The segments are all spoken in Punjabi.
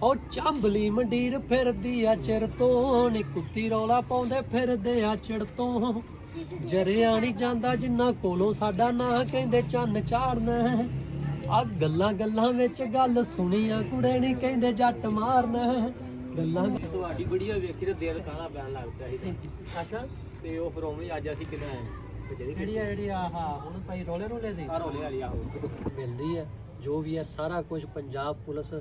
ਉਹ ਚਾਂਬਲੀ ਮੰਡੀਰ ਫਿਰਦੀ ਆ ਚਿਰ ਤੋਂ ਨੀ ਕੁੱਤੀ ਰੌਲਾ ਪਾਉਂਦੇ ਫਿਰਦੇ ਆ ਚਿੜ ਤੋਂ ਜਰਿਆ ਨਹੀਂ ਜਾਂਦਾ ਜਿੰਨਾ ਕੋਲੋਂ ਸਾਡਾ ਨਾਂ ਕਹਿੰਦੇ ਚੰਨ ਚਾੜਨਾ ਆ ਗੱਲਾਂ ਗੱਲਾਂ ਵਿੱਚ ਗੱਲ ਸੁਣੀਆਂ ਕੁੜੇ ਨਹੀਂ ਕਹਿੰਦੇ ਜੱਟ ਮਾਰਨਾ ਗੱਲਾਂ ਤੁਹਾਡੀ ਵੀਡੀਓ ਵੇਖੀ ਤੇ ਦਿਲ ਕਾਲਾ ਪੈਣ ਲੱਗ ਪਿਆ ਸੀ ਅੱਛਾ ਤੇ ਉਹ ਫਿਰ ਉਵੇਂ ਅੱਜ ਅਸੀਂ ਕਿੱਦਾਂ ਆਏ ਜਿਹੜੀ ਆਹ ਹੁਣ ਭਾਈ ਰੋਲੇ ਦੀ ਆ ਰੋਲੇ ਵਾਲੀ ਆਹੋ ਮਿਲਦੀ ਆ ਜੋ ਵੀ ਹੈ ਸਾਰਾ ਕੁਝ ਪੰਜਾਬ ਪੁਲਿਸ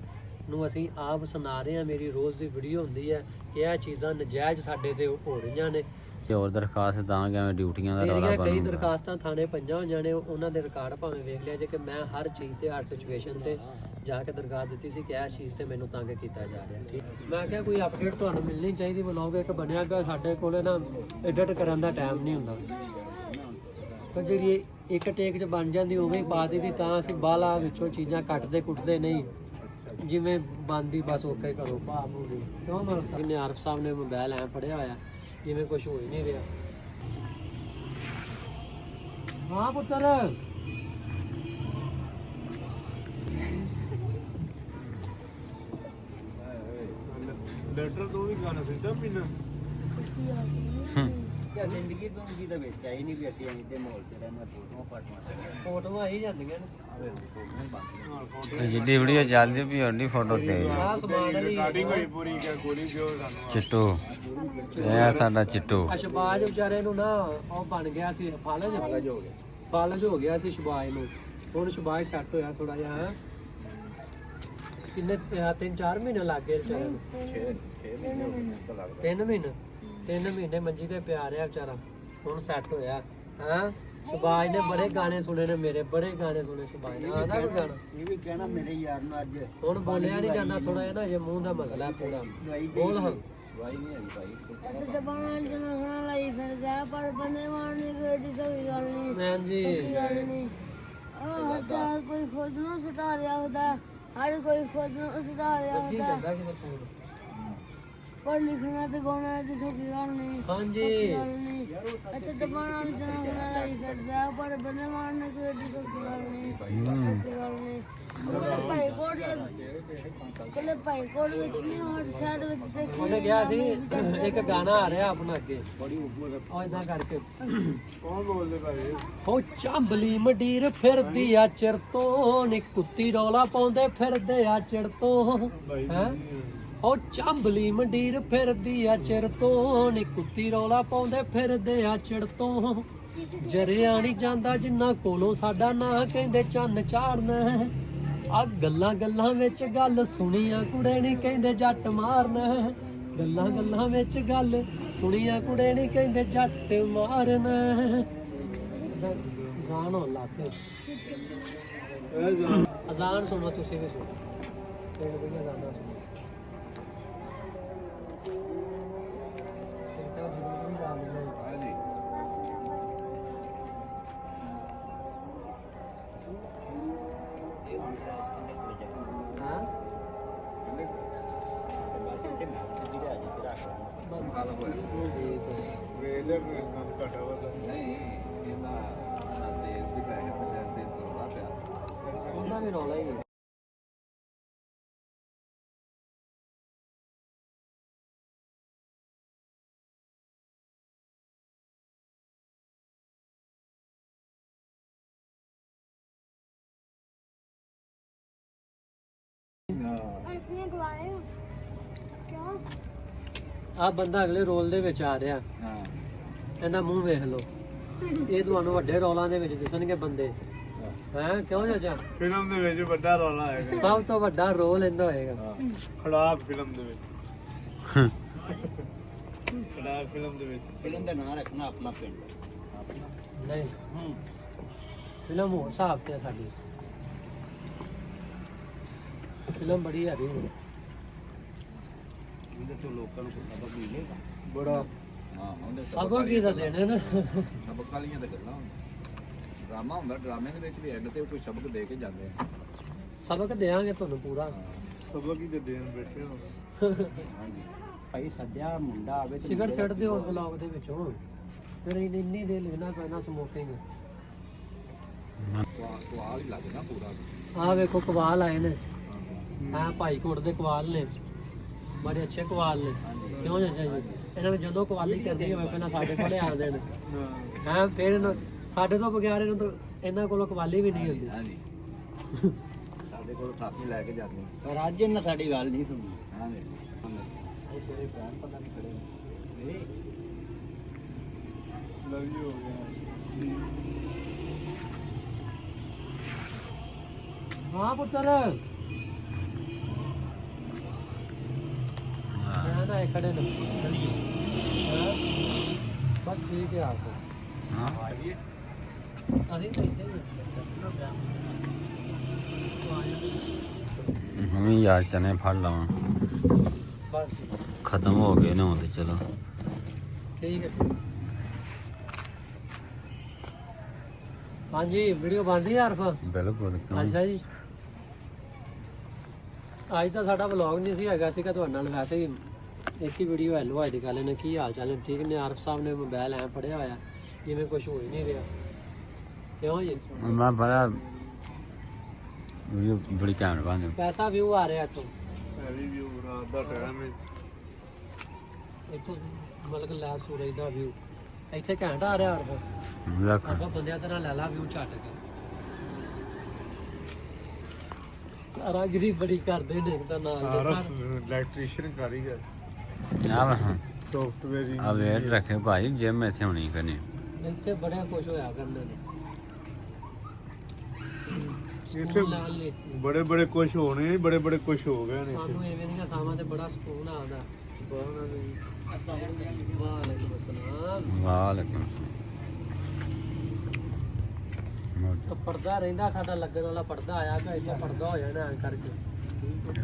ਨੂੰ ਅਸੀਂ ਆਪ ਸੁਣਾ ਰਹੇ ਹਾਂ ਮੇਰੀ ਰੋਜ਼ ਦੀ ਵੀਡੀਓ ਹੁੰਦੀ ਹੈ ਕਿ ਇਹ ਚੀਜ਼ਾਂ ਨਜਾਇਜ਼ ਸਾਡੇ ਤੇ ਹੋ ਰਹੀਆਂ ਨੇ ਤੇ ਹੋਰ ਦਰਖਾਸਤ ਦਾਂਗੇ ਐਵੇਂ ਡਿਊਟੀਆਂ ਦਾ ਰੌਲਾ ਕਈ ਦਰਖਾਸਤਾਂ ਥਾਣੇ ਪਈਆਂ ਹੋਈਆਂ ਨੇ ਉਹਨਾਂ ਦੇ ਰਿਕਾਰਡ ਭਾਵੇਂ ਵੇਖ ਲਿਆ ਜੇ ਕਿ ਮੈਂ ਹਰ ਚੀਜ਼ ਤੇ ਹਰ ਸਿਚੁਏਸ਼ਨ ਤੇ ਜਾ ਕੇ ਦਰਖਾਸਤ ਦਿੱਤੀ ਸੀ ਕਿ ਇਹ ਚੀਜ਼ ਤੇ ਮੈਨੂੰ ਤੰਗ ਕੀਤਾ ਜਾ ਰਿਹਾ ਠੀਕ ਮੈਂ ਕਿਹਾ ਕੋਈ ਅਪਡੇਟ ਤੁਹਾਨੂੰ ਮਿਲਣੀ ਚਾਹੀਦੀ ਵਲੌਗ ਇੱਕ ਬਣਿਆ ਗਿਆ ਸਾਡੇ ਕੋਲੇ ਨਾ ਐਡਿਟ ਕਰਨ ਦਾ ਟਾਈਮ ਨਹੀਂ ਹੁੰਦਾ ਪਰ ਜਿਹੜੀ ਇੱਕ ਟੇਕ 'ਚ ਬਣ ਜਾਂਦੀ ਉਵੇਂ ਹੀ ਪਾ ਦਿੱਤੀ ਤਾਂ ਅਸੀਂ ਬਾਲਾ ਵਿੱਚੋਂ ਚੀਜ਼ਾਂ ਕੱਟਦੇ ਕੁੱਟਦੇ ਨਹੀਂ ਜਿਵੇਂ ਬੰਦੀ ਬਸ ਓਕੇ ਕਰੋ ਭਾਵ ਨੂੰ ਕਿਉਂ ਮਤਲਬ ਨੇ ਆਰਫ ਸਾਹਿਬ ਨੇ ਮੋਬਾਈਲ ਐ ਫੜਿਆ ਹੋਇਆ ਜਿਵੇਂ ਕੁਝ ਹੋ ਹੀ ਨਹੀਂ ਰਿਹਾ ਹਾਂ ਪੁੱਤਰ ਲੈਟਰ ਤੋਂ ਵੀ ਗਾਣਾ ਸਿੱਧਾ ਪੀਣਾ ਜ਼ਿੰਦਗੀ ਤੋਂ ਵੀ ਤਾਂ ਵਿੱਚ ਆਈ ਨਹੀਂ ਵੀ ਅਸੀਂ ਐਂ ਤੇ ਮਾਹੌਲ ਤੇ ਰਹਿਣਾ ਫੋਟੋਆਂ ਆਈ ਜਾਂਦੀਆਂ ਨੇ ਜਿੱਡੀ ਵੀਡੀਓ ਚੱਲਦੀ ਵੀ ਓਡੀ ਫੋਟੋ ਤੇ ਆਹ ਸਮਾਨ ਵਾਲੀ ਰਿਕਾਰਡਿੰਗ ਹੋਈ ਪੂਰੀ ਕਿ ਗੋਲੀ ਜੋ ਸਾਨੂੰ ਚਿੱਟੂ ਇਹ ਸਾਡਾ ਚਿੱਟੂ ਸ਼ਬਾਜ ਵਿਚਾਰੇ ਨੂੰ ਨਾ ਉਹ ਬਣ ਗਿਆ ਸੀ ਫਾਲਜ ਹੋ ਗਿਆ ਸੀ ਸ਼ਬਾਜ ਨੂੰ ਹੁਣ ਸ਼ਬਾਜ ਸੈੱਟ ਹੋਇਆ ਥੋੜਾ ਜਿਹਾ ਕਿੰਨੇ 3-4 ਮਹੀਨੇ ਲੱਗ ਗਏ ਵਿਚਾਰੇ ਨੂੰ 3 ਮਹੀਨੇ ਮੰਜੀ ਤੇ ਪਿਆ ਰਿਹਾ ਵਿਚਾਰਾ ਹੁਣ ਸੈੱਟ ਹੋਇਆ ਹਾਂ ਸ਼ਬਾਜ ਨੇ ਬੜੇ ਗਾਣੇ ਸੁਣੇ ਨੇ ਮੇਰੇ ਬੜੇ ਗਾਣੇ ਸੁਣੇ ਸ਼ਬਾਜ ਨੇ ਆਂਦਾ ਕੋਈ ਗਾਣਾ ਇਹ ਵੀ ਕਹਿਣਾ ਮੇਰੇ ਯਾਰ ਨੂੰ ਅੱਜ ਹੁਣ ਬੋਲਿਆ ਨਹੀਂ ਜਾਂਦਾ ਥੋੜਾ ਜਿਹਾ ਨਾ ਇਹ ਮੂੰਹ ਦਾ ਮਸਲਾ ਹੈ ਪੂਰਾ ਬੋਲ ਹਾਂ ਦਵਾਈ ਨਹੀਂ ਆਈ ਭਾਈ ਅੱਛਾ ਦਬਾਨ ਜਨਾ ਖਣਾ ਲਈ ਫਿਰਦਾ ਪਰ ਬੰਦੇ ਮਾਰਨੇ ਦੀ ਏਡੀ ਸਹੀ ਗੱਲ ਨਹੀਂ ਹਾਂਜੀ ਸਹੀ ਗੱਲ ਨਹੀਂ ਹਰ ਕੋਈ ਖੁਦ ਨੂੰ ਸੁਟਾ ਰਿਹਾ ਹੁੰਦਾ ਹਰ ਕੋਈ ਖੁਦ ਨੂੰ ਸੁਟਾ ਰਿਹਾ ਕੀ ਹੁੰਦਾ ਜਾਂਦਾ ਕਿਤੇ ਫੋਨ ਪਰ ਲਿਖਣਾ ਤੇ ਗਾਉਣਾ ਦੀ ਸਹੀ ਗੱਲ ਨਹੀਂ ਹਾਂਜੀ ਗੱਲ ਨਹੀਂ ਅੱਛਾ ਦਬਾਨ ਜਨਾ ਖਣਾ ਲਈ ਫਿਰਦਾ ਪਰ ਬੰਦੇ ਮਾਰਨੇ ਦੀ ਏਡੀ ਸਹੀ ਗੱਲ ਨਹੀਂ ਸਹੀ ਗੱਲ ਨਹੀਂ ਭਾਈ ਕੋਲ ਵਿੱਚ ਨਹੀਂ ਹੋਰ ਸਾਈਡ ਵਿੱਚ ਦੇਖੀ ਉਹਨੇ ਕਿਹਾ ਸੀ ਇੱਕ ਗਾਣਾ ਆ ਰਿਹਾ ਆਪਣਾ ਅੱਗੇ ਉਹ ਇਦਾਂ ਕਰਕੇ ਕੌਣ ਬੋਲਦੇ ਭਾਈ ਹੋ ਚਾਂਬਲੀ ਮੰਡੀਰ ਫਿਰਦੀ ਆ ਚਿਰ ਤੋਂ ਨੀ ਕੁੱਤੀ ਰੌਲਾ ਪਾਉਂਦੇ ਫਿਰਦੇ ਆ ਚਿੜ ਤੋਂ ਹੈ ਉਹ ਚਾਂਬਲੀ ਮੰਡੀਰ ਫਿਰਦੀ ਆ ਚਿਰ ਤੋਂ ਨੀ ਕੁੱਤੀ ਰੌਲਾ ਪਾਉਂਦੇ ਫਿਰਦੇ ਆ ਚਿੜ ਤੋਂ ਜਰਿਆ ਨਹੀਂ ਜਾਂਦਾ ਜਿੰਨਾ ਕੋਲੋਂ ਸਾਡਾ ਨਾਂ ਕਹਿੰਦੇ ਚੰਨ ਚਾੜਨਾ ਆ ਗੱਲਾਂ ਗੱਲਾਂ ਵਿੱਚ ਗੱਲ ਸੁਣੀਆਂ ਕੁੜੇ ਨਹੀਂ ਕਹਿੰਦੇ ਜੱਟ ਮਾਰਨਾ ਗੱਲਾਂ ਗੱਲਾਂ ਵਿੱਚ ਗੱਲ ਸੁਣੀਆਂ ਕੁੜੇ ਨਹੀਂ ਕਹਿੰਦੇ ਜੱਟ ਮਾਰਨਾ ਗਾਣ ਹੋ ਲਾਤੇ ਅਜ਼ਾਨ ਸੁਣੋ ਤੁਸੀਂ ਵੀ ਸੁਣੋ ਕਿਹੜੇ ਕੋਈ ਅਜ਼ਾਨ ਸੁਣੋ ਸੇਟਾ ਜ਼ਰੂਰੀ ਗਾ ਲਓ ਵੇਲੇ ਕੰਮ ਘਟਾ ਵਾ ਨਹੀਂ ਇਹਦਾ ਦੇ ਵੀ ਪੈਸੇ ਤੇ ਤੋੜਾ ਪਿਆ ਉਹਦਾ ਵੀ ਰੌਲਾ ਹੀ ਹੈ ਅਰਫੀਆਂ ਗਵਾਏ ਕਿਉਂ ਆ ਬੰਦਾ ਅਗਲੇ ਰੋਲ ਦੇ ਵਿੱਚ ਆ ਰਿਹਾ ਹਾਂ ਇਹਦਾ ਮੂੰਹ ਵੇਖ ਲਓ ਇਹ ਤੁਹਾਨੂੰ ਵੱਡੇ ਰੋਲਾਂ ਦੇ ਵਿੱਚ ਦਿਸਣਗੇ ਬੰਦੇ ਹੈਂ ਕਿਉਂ ਚਾਚਾ ਫਿਲਮ ਦੇ ਵਿੱਚ ਵੱਡਾ ਰੌਲਾ ਆਏਗਾ ਸਭ ਤੋਂ ਵੱਡਾ ਰੋਲ ਇਹਦਾ ਹੋਏਗਾ ਖੜਾਕ ਫਿਲਮ ਦੇ ਵਿੱਚ ਖੜਾਕ ਫਿਲਮ ਦੇ ਵਿੱਚ ਫਿਲਮ ਦਾ ਨਾਂ ਰੱਖਣਾ ਆਪਣਾ ਪਿੰਡ ਨਹੀਂ ਫਿਲਮ ਹੋਰ ਹਿਸਾਬ ਤੇ ਆ ਸਾਡੀ ਫਿਲਮ ਬੜੀ ਹੈਗੀ ਹੈ ਇਹਦੇ ਤੋਂ ਲੋਕਾਂ ਨੂੰ ਕੋਈ ਸਬਕ ਮਿਲੇਗਾ ਬੜਾ ਹਾਂ ਉਹਦੇ ਸਬਕ ਹੀ ਤਾਂ ਦੇਣੇ ਨੇ ਸਬਕ ਵਾਲੀਆਂ ਤਾਂ ਗੱਲਾਂ ਡਰਾਮਾ ਹੁੰਦਾ ਡਰਾਮੇ ਦੇ ਵਿੱਚ ਵੀ ਐਂਡ ਤੇ ਕੋਈ ਸਬਕ ਦੇ ਕੇ ਜਾਂਦੇ ਆ ਸਬਕ ਦੇਾਂਗੇ ਤੁਹਾਨੂੰ ਪੂਰਾ ਸਬਕ ਹੀ ਤੇ ਦੇਣ ਬੈਠੇ ਹੋ ਹਾਂਜੀ ਭਾਈ ਸੱਜਾ ਮੁੰਡਾ ਆਵੇ ਸਿਗਰਟ ਸੱਟ ਦੇ ਹੋਰ ਬਲੌਗ ਦੇ ਵਿੱਚ ਹੁਣ ਫਿਰ ਇੰਨੀ ਦੇ ਲਿਖਣਾ ਪੈਣਾ ਸਮੋਕਿੰਗ ਕੁਆਲ ਹੀ ਲੱਗਦਾ ਪੂਰਾ ਆਹ ਵੇਖੋ ਕਵਾਲ ਆਏ ਨੇ ਹਾਂ ਭਾਈ ਕੋਟ ਦੇ ਕਵਾਲ ਨੇ, ਬੜੇ ਅੱਛੇ ਕਵਾਲ ਨੇ। ਕਿਉਂ ਚਾਚਾ ਜੀ? ਇਹਨਾਂ ਨੂੰ ਜਦੋਂ ਕਵਾਲੀ ਕਰਨੀ ਹੋਵੇ ਪਹਿਲਾਂ ਸਾਡੇ ਕੋਲੇ ਆਉਂਦੇ ਨੇ। ਹਾਂ ਫਿਰ ਸਾਡੇ ਤੋਂ ਬਗੈਰ ਇਹਨਾਂ ਕੋਲੋਂ ਕਵਾਲੀ ਵੀ ਨਹੀਂ ਹੁੰਦੀ। ਹਾਂਜੀ ਸਾਡੇ ਕੋਲ ਥਾਪੀ ਲੈ ਕੇ ਜਾਂਦੇ ਪਰ ਅੱਜ ਇਹਨਾਂ ਸਾਡੀ ਗੱਲ ਨਹੀਂ ਸੁਣੀ। ਹਾਂਜੀ ਉਹ ਤੇਰੇ ਭੈਣ ਪਤਾ ਨਹੀਂ ਖੜੇ ਨਹੀਂ ਲਵ ਯੂ ਹੋ ਗਿਆ। ਹਾਂ ਪੁੱਤਰ ਮੈਂ ਨਾ ਇਹ ਖੜੇ ਨੇ ਹਾਂ ਬਸ ਠੀਕ ਹੈ ਆਪ ਹਾਂ ਅਸੀਂ ਤਾਂ ਇੱਥੇ ਹੀ ਮੰਮੀ ਯਾਰ ਚਨੇ ਫੜ ਲਵਾਂ, ਬਸ ਖਤਮ ਹੋ ਗਏ ਨੇ ਹੁਣ ਤੇ ਚਲੋ। ਠੀਕ ਹੈ। ਹਾਂਜੀ ਵੀਡੀਓ ਬਣ ਰਹੀ ਹੈ ਅਰਫ? ਬਿਲਕੁਲ ਕਿਉਂ ਅੱਛਾ ਜੀ ਅੱਜ ਤਾਂ ਸਾਡਾ ਵਲੌਗ ਨਹੀਂ ਸੀ ਹੈਗਾ ਸੀਗਾ ਤੁਹਾਡੇ ਨਾਲ, ਵੈਸੇ ਹੀ ਇੱਕ ਹੀ ਵੀਡੀਓ ਹੈਲੋ ਅੱਜ ਦੀ ਗੱਲ ਨੇ ਕੀ ਹਾਲ ਚਾਲ ਹੈ ਠੀਕ ਨੇ। ਆਰਫ ਸਾਹਿਬ ਨੇ ਮੋਬਾਈਲ ਐ ਫੜਿਆ ਹੋਇਆ ਜਿਵੇਂ ਕੁਝ ਹੋ ਹੀ ਨਹੀਂ ਰਿਹਾ। ਕਿਉਂ ਜੀ? ਮੈਂ ਬੜਾ ਵੀਡੀਓ ਬੜੀ ਕੈਮਰਾ ਬੰਦ ਪੈਸਾ ਵਿਊ ਆ ਰਿਹਾ ਇੱਥੋਂ ਹੈਵੀ ਵਿਊ ਰਾਤ ਦਾ ਟਾਈਮ ਹੈ। ਇੱਥੋਂ ਮਤਲਬ ਕਿ ਲੈ ਸੂਰਜ ਦਾ ਵਿਊ ਇੱਥੇ ਘੈਂਟ ਆ ਰਿਹਾ ਅਰਫ। ਰੱਖ ਆਪਾਂ ਬੰਦਿਆਂ ਤਰ੍ਹਾਂ ਲੈ ਲਾ ਵਿਊ ਝੱਟ ਕੇ। ਰਾਗਰੀ ਬੜੀ ਕਰਦੇ ਨੇ ਤਾਂ ਨਾਲ ਇਲੈਕਟ੍ਰੀਸ਼ੀਅਨ ਕਾਰੀਗਰ ਆ ਹਾਂ ਸੌਫਟਵੇਅਰ ਆ ਵੇਟ ਰੱਖੇ ਭਾਈ ਜਿਮ ਇੱਥੇ ਹੋਣੀ ਕਰਨੀ। ਇੱਥੇ ਬੜਾ ਕੁਝ ਹੋਇਆ ਕਰਨੇ ਨੇ ਇੱਥੇ ਨਾਲ ਲਈ ਬੜੇ ਬੜੇ ਕੁਝ ਹੋਣੇ, ਬੜੇ ਬੜੇ ਕੁਝ ਹੋ ਗਏ ਨੇ। ਸਾਨੂੰ ਐਵੇਂ ਦੀਆਂ ਥਾਵਾਂ ਤੇ ਬੜਾ ਸਕੂਨ ਆਉਂਦਾ। ਵਾਲੇਕੁਮ ਅਸਲਾਮ। ਵਾਲੇਕੁਮ ਤਾਂ ਪਰਦਾ ਰਹਿੰਦਾ ਸਾਡਾ ਲੱਗਣ ਵਾਲਾ ਪਰਦਾ ਆਇਆ ਤਾਂ ਇੱਥੇ ਪਰਦਾ ਹੋ ਜਾਣਾ ਐਂ ਕਰਕੇ।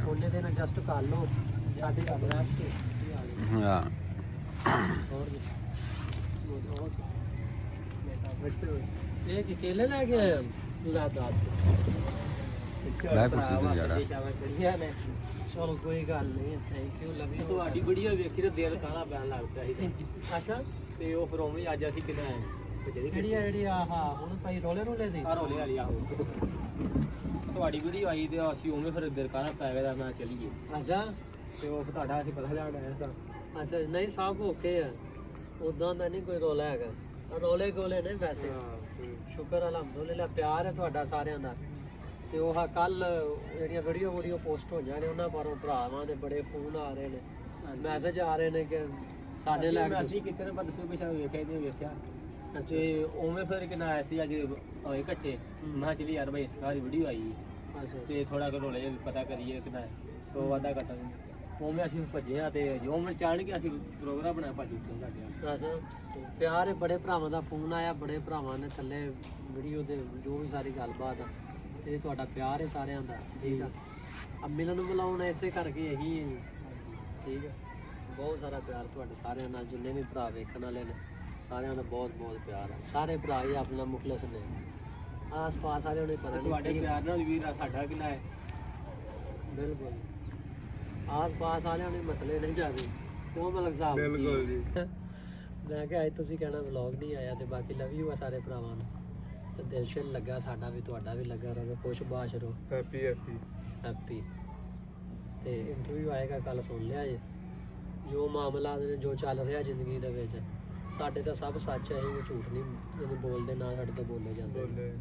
ਉਹਨੇ ਦਿਨ ਐਡਜਸਟ ਕਰ ਲਓ ਸਾਡੀ ਗੱਲ ਰੈਸਟ ਹਾਂ ਹੋਰ ਇਹ ਕਿ ਕੇਲੇ ਲੈ ਕੇ ਆਏ ਲਾ ਦੱਸ। ਮੈਂ ਕੁਝ ਯਾਰ ਚਲੋ ਕੋਈ ਗੱਲ ਨਹੀਂ ਥੈਂਕ ਯੂ ਲਵ ਯੂ। ਤੁਹਾਡੀ ਵੀਡੀਓ ਵੇਖੀ ਤੇ ਦਿਲ ਕਾਲਾ ਪੈਣ ਲੱਗ ਪਿਆ ਸੀ ਅੱਛਾ ਤੇ ਉਹ ਫਿਰ ਉਵੇਂ ਅੱਜ ਅਸੀਂ ਕਿਦਾਂ ਆਏ ਤੇ ਜਿਹੜੀ ਆਹ ਹੁਣ ਭਾਈ ਰੋਲੇ ਰੋਲੇ ਦੀ ਆ ਰੋਲੇ ਵਾਲੀ ਆਹੋ ਤੁਹਾਡੀ ਵੀਡੀਓ ਆਈ ਤੇ ਅਸੀਂ ਉਵੇਂ ਫਿਰ ਦਿਲ ਕਾਲਾ ਪੈ ਗਿਆ ਮੈਂ ਚਲੀਏ ਅੱਛਾ ਤੇ ਉਹ ਫਿਰ ਤੁਹਾਡਾ ਅਸੀਂ ਪਤਾ ਲੈਣ ਆਏ ਸਾਂ। ਅੱਛਾ ਨਹੀਂ ਸਭ ਓਕੇ ਆ ਉਦਾਂ ਦਾ ਨਹੀਂ ਕੋਈ ਰੋਲਾ ਹੈਗਾ। ਰੋਲੇ ਗੋਲੇ ਨੇ ਵੈਸੇ ਸ਼ੁਕਰ ਅਲਹਮਦੁਲਿਲਾ ਪਿਆਰ ਹੈ ਤੁਹਾਡਾ ਸਾਰਿਆਂ ਦਾ। ਤੇ ਉਹ ਕੱਲ ਜਿਹੜੀਆਂ ਵੀਡੀਓ ਪੋਸਟ ਹੋ ਜਾਣੇ ਉਹਨਾਂ ਪਰੋਂ ਭਰਾਵਾਂ ਦੇ ਬੜੇ ਫੋਨ ਆ ਰਹੇ ਨੇ, ਮੈਸੇਜ ਆ ਰਹੇ ਨੇ ਕਿ ਸਾਡੇ ਲੈ ਕੇ ਅਸੀਂ ਕਿਤੇ ਪਰ ਦੱਸੋ ਪਿਛਾ ਵੇਖਿਆ ਨਹੀਂ ਵੇਖਿਆ ਤੇ ਉਵੇਂ ਫਿਰ ਕਿਨਾ ਆਇਆ ਸੀ ਅੱਜ ਹੋਏ ਇਕੱਠੇ ਮੈਂ ਚਲੀ ਯਾਰ ਭਾਈ ਇਸ ਵਾਰੀ ਵੀਡੀਓ ਆਈ ਅੱਛਾ ਤੇ ਥੋੜਾ ਕੁ ਰੋਲੇ ਪਤਾ ਕਰੀਏ ਕਿਨਾ ਸੋ ਵਾਦਾ ਘਟਾ ਉਵੇਂ ਅਸੀਂ ਭੱਜੇ ਆ ਤੇ ਜੋ ਮੈਂ ਚਾਹਣ ਕਿ ਅਸੀਂ ਪ੍ਰੋਗਰਾਮ ਬਣਾਇਆ ਭੱਜ ਉੱਤੇ ਸਾਡੇ ਅੱਛਾ ਪਿਆਰ ਹੈ। ਬੜੇ ਭਰਾਵਾਂ ਦਾ ਫੋਨ ਆਇਆ, ਬੜੇ ਭਰਾਵਾਂ ਨੇ ਥੱਲੇ ਵੀਡੀਓ ਦੇ ਜੋ ਵੀ ਸਾਰੀ ਗੱਲਬਾਤ ਆ ਤੇ ਤੁਹਾਡਾ ਪਿਆਰ ਹੈ ਸਾਰਿਆਂ ਦਾ ਠੀਕ ਆ। ਅਬ ਮਿਲਣ ਨੂੰ ਬੁਲਾਉਣਾ ਇਸੇ ਕਰਕੇ ਇਹੀ ਹੈ ਠੀਕ ਆ। ਬਹੁਤ ਸਾਰਾ ਪਿਆਰ ਤੁਹਾਡੇ ਸਾਰਿਆਂ ਨਾਲ, ਜਿੰਨੇ ਵੀ ਭਰਾ ਵੇਖਣ ਵਾਲੇ ਨੇ ਸਾਰਿਆਂ ਦਾ ਬਹੁਤ ਬਹੁਤ ਪਿਆਰ ਹੈ। ਸਾਰੇ ਭਰਾ ਹੀ ਆਪਣਾ ਮੁਖਲਸ ਨੇ, ਆਸ ਪਾਸ ਵਾਲਿਆਂ ਨੂੰ ਪਤਾ ਨਹੀਂ ਤੁਹਾਡੇ ਪਿਆਰ ਨਾਲ ਵੀਰ ਸਾਡਾ ਕਿੰਨਾ ਹੈ। ਬਿਲਕੁਲ ਆਸ ਪਾਸ ਵਾਲਿਆਂ ਨੂੰ ਮਸਲੇ ਨਹੀਂ ਜਾਂਦੇ ਕਿਉਂ ਮਲਕ ਸਾਹਿਬ? ਬਿਲਕੁਲ ਜੀ। ਮੈਂ ਕਿਹਾ ਅੱਜ ਤੁਸੀਂ ਕਹਿਣਾ ਵਲੌਗ ਨਹੀਂ ਆਇਆ ਤੇ ਬਾਕੀ ਲਵ ਯੂ ਆ ਸਾਰੇ ਭਰਾਵਾਂ ਨੂੰ। ਤੇ ਦਿਲ ਸ਼ਿਲ ਲੱਗਾ ਸਾਡਾ ਵੀ ਤੁਹਾਡਾ ਵੀ ਲੱਗਾ ਰਹੇ, ਖੁਸ਼ ਬਾਸ਼ ਰਹੋ, ਹੈਪੀ ਹੈਪੀ। ਹੈਪੀ। ਤੇ ਇੰਟਰਵਿਊ ਆਏਗਾ ਕੱਲ ਸੁਣ ਲਿਆ ਜੇ ਜੋ ਮਾਮਲਾ ਨੇ ਜੋ ਚੱਲ ਰਿਹਾ ਜ਼ਿੰਦਗੀ ਦੇ ਵਿੱਚ ਸਾਡੇ ਤਾਂ ਸਭ ਸੱਚ ਹੈ, ਇਹ ਝੂਠ ਨਹੀਂ ਇਹਨੂੰ ਬੋਲਦੇ ਨਾ ਸਾਡੇ ਤੋਂ ਬੋਲੇ ਜਾਂਦੇ ਨੇ। ਬੋਲੇ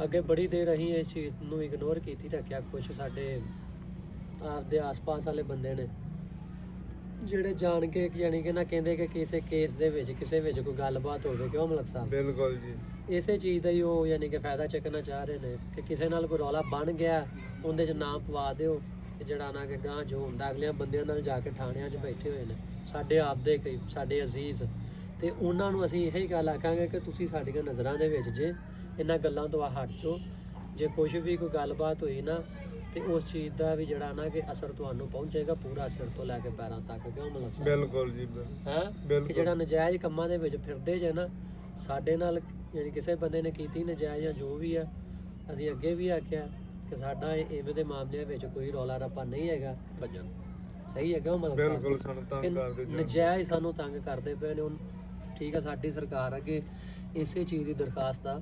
ਅੱਗੇ ਬੜੀ ਦੇਰ ਅਸੀਂ ਇਸ ਚੀਜ਼ ਨੂੰ ਇਗਨੋਰ ਕੀਤੀ ਰੱਖਿਆ। ਕੁਝ ਸਾਡੇ ਆਪਦੇ ਆਸ-ਪਾਸ ਵਾਲੇ ਬੰਦੇ ਨੇ ਜਿਹੜੇ ਜਾਣ ਕੇ ਯਾਨੀ ਕਿ ਨਾ ਕਹਿੰਦੇ ਕਿ ਕਿਸੇ ਕੇਸ ਦੇ ਵਿੱਚ ਕਿਸੇ ਵਿੱਚ ਕੋਈ ਗੱਲਬਾਤ ਹੋਵੇ ਕਿਉਂ ਮਲਕ ਸਾਹਿਬ ਬਿਲਕੁਲ ਜੀ। ਇਸੇ ਚੀਜ਼ ਦਾ ਹੀ ਉਹ ਯਾਨੀ ਕਿ ਫਾਇਦਾ ਚੱਕਣਾ ਚਾਹ ਰਹੇ ਨੇ ਕਿ ਕਿਸੇ ਨਾਲ ਕੋਈ ਰੌਲਾ ਬਣ ਗਿਆ ਉਹਦੇ 'ਚ ਨਾਮ ਪਵਾ ਦਿਓ ਤੇ ਜਿਹੜਾ ਨਾ ਕਿ ਗਾਂ ਜੋ ਹੁੰਦਾ ਅਗਲੇ ਬੰਦਿਆਂ ਨਾਲ ਜਾ ਕੇ ਥਾਣਿਆਂ 'ਚ ਬੈਠੇ ਹੋਏ ਨੇ ਸਾਡੇ ਆਪਦੇ ਕਈ ਸਾਡੇ ਅਜ਼ੀਜ਼ ਤੇ ਉਹਨਾਂ ਨੂੰ ਅਸੀਂ ਇਹੀ ਗੱਲ ਆਖਾਂਗੇ ਕਿ ਤੁਸੀਂ ਸਾਡੀਆਂ ਨਜ਼ਰਾਂ ਦੇ ਵਿੱਚ ਜੇ ਇਹਨਾਂ ਗੱਲਾਂ ਤੋਂ ਹਟ ਜਾਓ। ਜੇ ਕੁਝ ਵੀ ਕੋਈ ਗੱਲਬਾਤ ਹੋਈ ਨਾ ਤੇ ਉਸ ਚੀਜ਼ ਦਾ ਵੀ ਜਿਹੜਾ ਨਾ ਕਿ ਅਸਰ ਤੁਹਾਨੂੰ ਪਹੁੰਚੇਗਾ ਪੂਰਾ ਸਿਰ ਤੋਂ ਲੈ ਕੇ ਪੈਰਾਂ ਤੱਕ ਕਿਉਂ ਮਲਕ ਸਾਹਿਬ? ਬਿਲਕੁਲ ਜੀ। ਹੈ ਕਿ ਜਿਹੜਾ ਨਜਾਇਜ਼ ਕੰਮਾਂ ਦੇ ਵਿੱਚ ਫਿਰਦੇ ਜੇ ਨਾ ਸਾਡੇ ਨਾਲ ਯਾਨੀ ਕਿਸੇ ਬੰਦੇ ਨੇ ਕੀਤੀ ਨਜਾਇਜ਼ ਜਾਂ ਜੋ ਵੀ ਆ ਅਸੀਂ ਅੱਗੇ ਵੀ ਆਖਿਆ ਕਿ ਸਾਡਾ ਇਵੇਂ ਦੇ ਮਾਮਲਿਆਂ ਵਿੱਚ ਕੋਈ ਰੌਲਾ ਰੱਪਾ ਨਹੀਂ ਹੈਗਾ ਭੱਜਣ ਸਹੀ ਹੈਗਾ ਉਹ ਮਲਕ ਸਾਹਿਬ? ਬਿਲਕੁਲ ਸਾਨੂੰ ਤੰਗ ਕਿ ਕਰਦੇ ਜੀ। ਨਜਾਇਜ਼ ਸਾਨੂੰ ਤੰਗ ਕਰਦੇ ਪਏ ਨੇ ਠੀਕ ਆ। ਸਾਡੀ ਸਰਕਾਰ ਅੱਗੇ ਇਸੇ ਚੀਜ਼ ਦੀ ਦਰਖਾਸਤ ਆ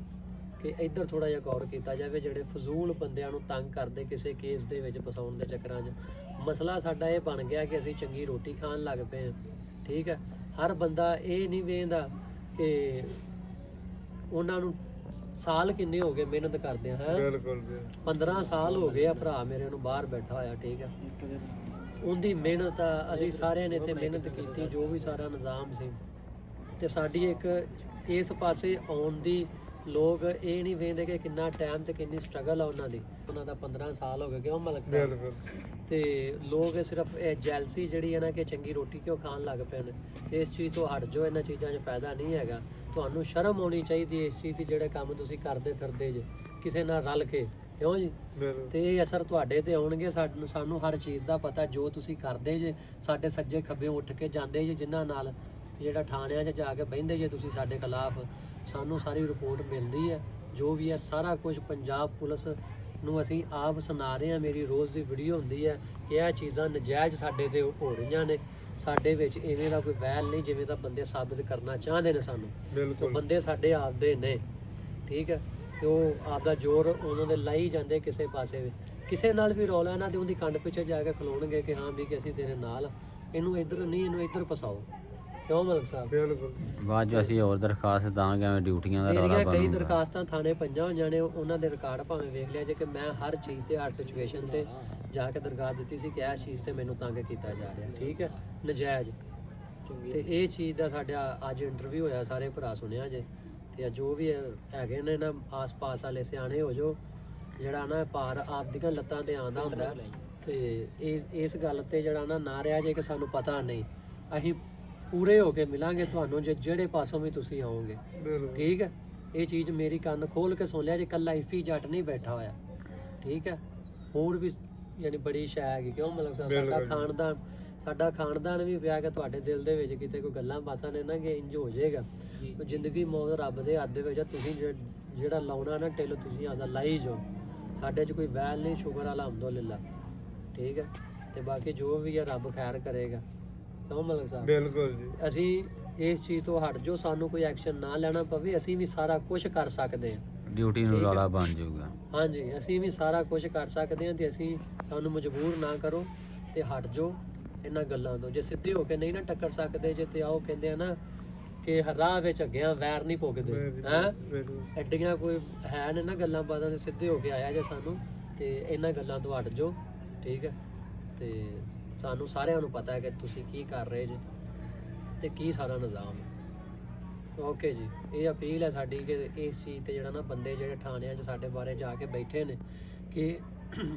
ਕਿ ਇੱਧਰ ਥੋੜਾ ਜਿਹਾ ਗੌਰ ਕੀਤਾ ਜਾਵੇ, ਜਿਹੜੇ ਫਜ਼ੂਲ ਬੰਦਿਆਂ ਨੂੰ ਤੰਗ ਕਰਦੇ ਕਿਸੇ ਕੇਸ ਦੇ ਵਿੱਚ ਫਸਾਉਣ ਦੇ ਚੱਕਰਾਂ 'ਚ। ਮਸਲਾ ਸਾਡਾ ਇਹ ਬਣ ਗਿਆ ਕਿ ਅਸੀਂ ਚੰਗੀ ਰੋਟੀ ਖਾਣ ਲੱਗ ਪਏ ਹਾਂ, ਠੀਕ ਹੈ। ਹਰ ਬੰਦਾ ਇਹ ਨਹੀਂ ਵੇਖਦਾ ਕਿ ਉਹਨਾਂ ਨੂੰ ਸਾਲ ਕਿੰਨੇ ਹੋ ਗਏ ਮਿਹਨਤ ਕਰਦੇ ਆ, ਹੈ ਬਿਲਕੁਲ ਜੀ 15 ਸਾਲ ਹੋ ਗਏ ਆ ਭਰਾ ਮੇਰੇ ਨੂੰ ਬਾਹਰ ਬੈਠਾ ਹੋਇਆ, ਠੀਕ ਹੈ। ਉਹਦੀ ਮਿਹਨਤ ਆ, ਅਸੀਂ ਸਾਰਿਆਂ ਨੇ ਇੱਥੇ ਮਿਹਨਤ ਕੀਤੀ, ਜੋ ਵੀ ਸਾਰਾ ਨਿਜ਼ਾਮ ਸੀ। ਤੇ ਸਾਡੀ ਇੱਕ ਇਸ ਪਾਸੇ ਆਉਣ ਦੀ ਲੋਕ ਇਹ ਨਹੀਂ ਵੇਖਦੇ ਕਿ ਕਿੰਨਾ ਟਾਈਮ ਤੇ ਕਿੰਨੀ ਸਟਰਗਲ ਆ ਉਹਨਾਂ ਦੀ। ਉਹਨਾਂ ਦਾ 15 ਸਾਲ ਹੋ ਗਏ ਕਿਉਂ ਮਲਕ ਸਾਹਿਬ। ਬਿਲਕੁਲ ਤੇ ਲੋਕ ਸਿਰਫ ਇਹ ਜੈਲਸੀ ਜਿਹੜੀ ਹੈ ਨਾ ਕਿ ਚੰਗੀ ਰੋਟੀ ਕਿਉਂ ਖਾਣ ਲੱਗ ਪਏ ਨੇ, ਤੇ ਇਸ ਚੀਜ਼ ਤੋਂ ਹਟ ਜਾਓ, ਇਹਨਾਂ ਚੀਜ਼ਾਂ 'ਚ ਫਾਇਦਾ ਨਹੀਂ ਹੈਗਾ। ਤੁਹਾਨੂੰ ਸ਼ਰਮ ਆਉਣੀ ਚਾਹੀਦੀ ਇਸ ਚੀਜ਼ ਦੀ, ਜਿਹੜੇ ਕੰਮ ਤੁਸੀਂ ਕਰਦੇ ਫਿਰਦੇ ਜੇ ਕਿਸੇ ਨਾਲ ਰਲ ਕੇ, ਕਿਉਂ ਜੀ। ਬਿਲਕੁਲ ਤੇ ਇਹ ਅਸਰ ਤੁਹਾਡੇ ਤੇ ਆਉਣਗੇ। ਸਾਨੂੰ ਹਰ ਚੀਜ਼ ਦਾ ਪਤਾ, ਜੋ ਤੁਸੀਂ ਕਰਦੇ ਜੇ, ਸਾਡੇ ਸੱਜੇ ਖੱਬੇ ਉੱਠ ਕੇ ਜਾਂਦੇ ਜੇ ਜਿਨ੍ਹਾਂ ਨਾਲ, ਤੇ ਜਿਹੜਾ ਥਾਣਿਆਂ 'ਚ ਜਾ ਕੇ ਬਹਿੰਦੇ ਜੇ ਤੁਸੀਂ ਸਾਡੇ ਖਿਲਾਫ, ਸਾਨੂੰ ਸਾਰੀ ਰਿਪੋਰਟ ਮਿਲਦੀ ਹੈ। ਜੋ ਵੀ ਹੈ ਸਾਰਾ ਕੁਝ ਪੰਜਾਬ ਪੁਲਿਸ ਨੂੰ ਅਸੀਂ ਆਪ ਸੁਣਾ ਰਹੇ ਹਾਂ। ਮੇਰੀ ਰੋਜ਼ ਦੀ ਵੀਡੀਓ ਹੁੰਦੀ ਹੈ ਕਿ ਇਹ ਚੀਜ਼ਾਂ ਨਜਾਇਜ਼ ਸਾਡੇ ਤੇ ਹੋ ਰਹੀਆਂ ਨੇ। ਸਾਡੇ ਵਿੱਚ ਇਵੇਂ ਦਾ ਕੋਈ ਵੈਲ ਨਹੀਂ ਜਿਵੇਂ ਦਾ ਬੰਦੇ ਸਾਬਿਤ ਕਰਨਾ ਚਾਹੁੰਦੇ ਨੇ ਸਾਨੂੰ। ਤੇ ਬਿਲਕੁਲ ਬੰਦੇ ਸਾਡੇ ਆਪਦੇ ਨੇ, ਠੀਕ ਹੈ। ਤੇ ਉਹ ਆਪਦਾ ਜ਼ੋਰ ਉਹਨਾਂ ਦੇ ਲਾਈ ਜਾਂਦੇ ਕਿਸੇ ਪਾਸੇ ਵੀ। ਕਿਸੇ ਨਾਲ ਵੀ ਰੌਲਾ ਨਾ ਤੇ ਉਹਦੀ ਕੰਡ ਪਿੱਛੇ ਜਾ ਕੇ ਖਲੋਣਗੇ ਕਿ ਹਾਂ ਵੀ ਕਿ ਅਸੀਂ ਤੇਰੇ ਨਾਲ, ਇਹਨੂੰ ਇੱਧਰ ਨਹੀਂ, ਇਹਨੂੰ ਇੱਧਰ ਫਸਾਓ, ਕਿਉਂ ਮਲਕ ਸਾਹਿਬ। ਬਿਲਕੁਲ ਬਾਅਦ 'ਚ ਅਸੀਂ ਹੋਰ ਦਰਖਾਸਤ ਦਾਂਗੇ, ਐਵੇਂ ਡਿਊਟੀਆਂ ਦਾ ਰੌਲਾ ਮੇਰੀਆਂ ਕਈ ਬਣੂਗਾ। ਦਰਖਾਸਤਾਂ ਥਾਣੇ ਪੰਜਾਂ ਹੋਈਆਂ ਨੇ, ਉਹਨਾਂ ਦੇ ਰਿਕਾਰਡ ਭਾਵੇਂ ਵੇਖ ਲਿਆ ਜੇ ਕਿ ਮੈਂ ਹਰ ਚੀਜ਼ ਤੇ ਹਰ ਸਿਚੁਏਸ਼ਨ ਤੇ ਜਾ ਕੇ ਦਰਖਾਸਤ ਦਿੱਤੀ ਸੀ ਕਿ ਇਹ ਚੀਜ਼ ਤੇ ਮੈਨੂੰ ਤੰਗ ਕੀਤਾ ਜਾ ਰਿਹਾ, ਠੀਕ ਹੈ, ਨਜਾਇਜ਼। ਤੇ ਇਹ ਚੀਜ਼ ਦਾ ਸਾਡਾ ਅੱਜ ਇੰਟਰਵਿਊ ਹੋਇਆ, ਸਾਰੇ ਭਰਾ ਸੁਣਿਆ ਜੇ। ਤੇ ਜੋ ਵੀ ਹੈਗੇ ਨੇ ਨਾ ਆਸ-ਪਾਸ ਵਾਲੇ ਸਿਆਣੇ ਹੋ ਜੋ, ਜਿਹੜਾ ਨਾ ਭਾਰ ਆਪਦੀਆਂ ਲੱਤਾਂ ਤੇ ਆਂਦਾ ਹੁੰਦਾ। ਤੇ ਇਸ ਗੱਲ ਤੇ ਜਿਹੜਾ ਨਾ ਰਿਹਾ ਜੇ ਕਿ ਸਾਨੂੰ ਪਤਾ ਨਹੀਂ, ਅਸੀਂ ਪੂਰੇ ਹੋ ਕੇ ਮਿਲਾਂਗੇ ਤੁਹਾਨੂੰ ਜਿਹੜੇ ਪਾਸੋਂ ਵੀ ਤੁਸੀਂ ਆਓਗੇ, ਬਿਲਕੁਲ ਠੀਕ ਹੈ। ਇਹ ਚੀਜ਼ ਮੇਰੀ ਕੰਨ ਖੋਲ ਕੇ ਸੁਣ ਲਿਆ ਜੇ, ਕੱਲਾ ਇਫੀ ਜੱਟ ਨਹੀਂ ਬੈਠਾ ਹੋਇਆ, ਠੀਕ ਹੈ। ਹੋਰ ਵੀ ਯਾਨੀ ਬੜੀ ਸ਼ੈ ਹੈਗੀ, ਕਿਉਂ ਮਤਲਬ ਸਾਡਾ ਖਾਨਦਾਨ ਵੀ ਪਿਆ ਕਿ ਤੁਹਾਡੇ ਦਿਲ ਦੇ ਵਿੱਚ ਕਿਤੇ ਕੋਈ ਗੱਲਾਂ ਬਾਤਾਂ ਨੇ ਨਾ ਕਿ ਇੰਜ ਹੋ ਜਾਏਗਾ। ਜ਼ਿੰਦਗੀ ਮੌਤ ਰੱਬ ਦੇ ਹੱਥ ਦੇ ਵਿੱਚ ਆ, ਤੁਸੀਂ ਜਿਹੜਾ ਲਾਉਣਾ ਨਾ ਢਿੱਲ ਤੁਸੀਂ ਆਦਾ ਲਾਈ ਜਾਓ। ਸਾਡੇ 'ਚ ਕੋਈ ਵੈਲ ਨਹੀਂ, ਸ਼ੁਕਰ ਅਲਹਮਦੁਲਿਲਾ, ਠੀਕ ਹੈ। ਤੇ ਬਾਕੀ ਜੋ ਵੀ ਹੈ ਰੱਬ ਖੈਰ ਕਰੇਗਾ, ਕਿਉਂ ਮਲਕ ਸਾਹਿਬ। ਬਿਲਕੁਲ ਜੀ ਅਸੀਂ ਇਸ ਚੀਜ਼ ਤੋਂ ਹਟ ਜੋ, ਸਾਨੂੰ ਕੋਈ ਐਕਸ਼ਨ ਨਾ ਲੈਣਾ ਪਵੇ, ਅਸੀਂ ਵੀ ਸਾਰਾ ਕੁਝ ਕਰ ਸਕਦੇ ਹਾਂ। ਡਿਊਟੀ ਨੂੰ ਰੌਲਾ ਬਣ ਜਾਊਗਾ। ਹਾਂਜੀ, ਅਸੀਂ ਵੀ ਸਾਰਾ ਕੁਝ ਕਰ ਸਕਦੇ ਹਾਂ। ਤੇ ਸਾਨੂੰ ਮਜਬੂਰ ਨਾ ਕਰੋ ਤੇ ਹਟ ਜੋ ਇਹਨਾਂ ਗੱਲਾਂ ਤੋਂ। ਜੇ ਸਿੱਧੇ ਹੋ ਕੇ ਨਹੀਂ ਨਾ ਟੱਕਰ ਸਕਦੇ ਜੇ, ਤੇ ਆਓ ਕਹਿੰਦੇ ਆ ਨਾ ਕਿ ਰਾਹ ਵਿੱਚ ਅੱਗਿਆਂ ਵੈਰ ਨਹੀਂ ਪੁੱਗਦੇ, ਹੈ ਐਡੀਆਂ ਕੋਈ ਹੈ ਨੇ ਨਾ ਗੱਲਾਂ ਬਾਤਾਂ ਦੇ। ਸਿੱਧੇ ਹੋ ਕੇ ਆਇਆ ਜੇ ਸਾਨੂੰ, ਤੇ ਇਹਨਾਂ ਗੱਲਾਂ ਤੋਂ ਹਟ ਜੋ, ਠੀਕ ਹੈ। ਤੇ ਸਾਨੂੰ ਸਾਰਿਆਂ ਨੂੰ ਪਤਾ ਹੈ ਕਿ ਤੁਸੀਂ ਕੀ ਕਰ ਰਹੇ ਜੇ ਤੇ ਕੀ ਸਾਰਾ ਨਿਜ਼ਾਮ ਹੈ। ਓਕੇ ਜੀ, ਇਹ ਅਪੀਲ ਹੈ ਸਾਡੀ ਕਿ ਇਸ ਚੀਜ਼ ਤੇ ਜਿਹੜਾ ਨਾ ਬੰਦੇ ਜਿਹੜੇ ਥਾਣਿਆਂ 'ਚ ਸਾਡੇ ਬਾਰੇ ਜਾ ਕੇ ਬੈਠੇ ਨੇ ਕਿ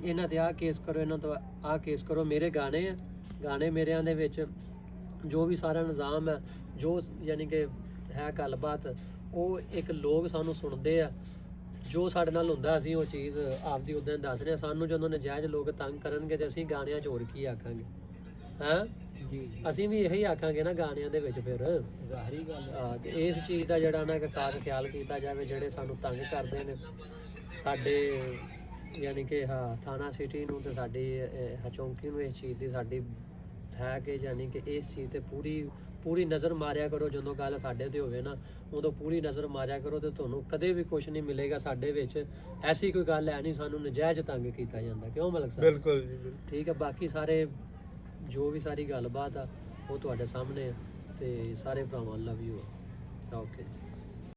ਇਹਨਾਂ ਤੇ ਆਹ ਕੇਸ ਕਰੋ, ਇਹਨਾਂ ਤੋਂ ਆਹ ਕੇਸ ਕਰੋ। ਮੇਰੇ ਗਾਣੇ ਆ, ਗਾਣੇ ਮੇਰਿਆਂ ਦੇ ਵਿੱਚ ਜੋ ਵੀ ਸਾਰਾ ਨਿਜ਼ਾਮ ਹੈ, ਜੋ ਯਾਨੀ ਕਿ ਹੈ ਗੱਲਬਾਤ, ਉਹ ਇੱਕ ਲੋਕ ਸਾਨੂੰ ਸੁਣਦੇ ਆ। ਜੋ ਸਾਡੇ ਨਾਲ ਹੁੰਦਾ ਅਸੀਂ ਉਹ ਚੀਜ਼ ਆਪਦੀ ਉਦੋਂ ਦੱਸ ਰਹੇ ਹਾਂ। ਸਾਨੂੰ ਜਦੋਂ ਨਜਾਇਜ਼ ਲੋਕ ਤੰਗ ਕਰਨਗੇ ਤੇ ਅਸੀਂ ਗਾਣਿਆਂ 'ਚ ਹੋਰ ਕੀ ਆਖਾਂਗੇ, ਹੈਂ ਜੀ ਅਸੀਂ ਵੀ ਇਹੀ ਆਖਾਂਗੇ ਨਾ ਗਾਣਿਆਂ ਦੇ ਵਿੱਚ ਫਿਰ। ਜ਼ਾਹਰੀ ਗੱਲ ਹੈ। ਤੇ ਇਸ ਚੀਜ਼ ਦਾ ਜਿਹੜਾ ਨਾ ਇੱਕ ਖਾਸ ਖਿਆਲ ਕੀਤਾ ਜਾਵੇ, ਜਿਹੜੇ ਸਾਨੂੰ ਤੰਗ ਕਰਦੇ ਨੇ ਸਾਡੇ ਯਾਨੀ ਕਿ ਥਾਣਾ ਸਿਟੀ ਨੂੰ ਤੇ ਸਾਡੀ ਚੌਂਕੀ ਨੂੰ, ਇਸ ਚੀਜ਼ ਦੀ ਸਾਡੀ ਹੈ ਕਿ ਯਾਨੀ ਕਿ ਇਸ ਚੀਜ਼ ਤੇ ਪੂਰੀ ਨਜ਼ਰ ਮਾਰਿਆ ਕਰੋ। ਜਦੋਂ ਗੱਲ ਸਾਡੇ ਤੇ ਹੋਵੇ ਨਾ, ਉਦੋਂ ਪੂਰੀ ਨਜ਼ਰ ਮਾਰਿਆ ਕਰੋ ਤੇ ਤੁਹਾਨੂੰ ਕਦੇ ਵੀ ਕੁਝ ਨਹੀਂ ਮਿਲੇਗਾ ਸਾਡੇ ਵਿੱਚ। ਐਸੀ ਕੋਈ ਗੱਲ ਹੈ ਨਹੀਂ ਸਾਨੂੰ ਨਜਾਇਜ਼ ਤੰਗ ਕੀਤਾ ਜਾਂਦਾ, ਕਿਉਂ ਮਲਕ ਸਾਹਿਬ। ਬਿਲਕੁਲ ਜੀ ਬਿਲਕੁਲ। ਠੀਕ ਹੈ। ਬਾਕੀ ਸਾਰੇ ਜੋ ਵੀ ਸਾਰੀ ਗੱਲਬਾਤ ਆ ਉਹ ਤੁਹਾਡੇ ਸਾਹਮਣੇ ਆ, ਤੇ ਸਾਰੇ ਭਰਾਵਾਂ ਲਵ ਯੂ। ਓਕੇ।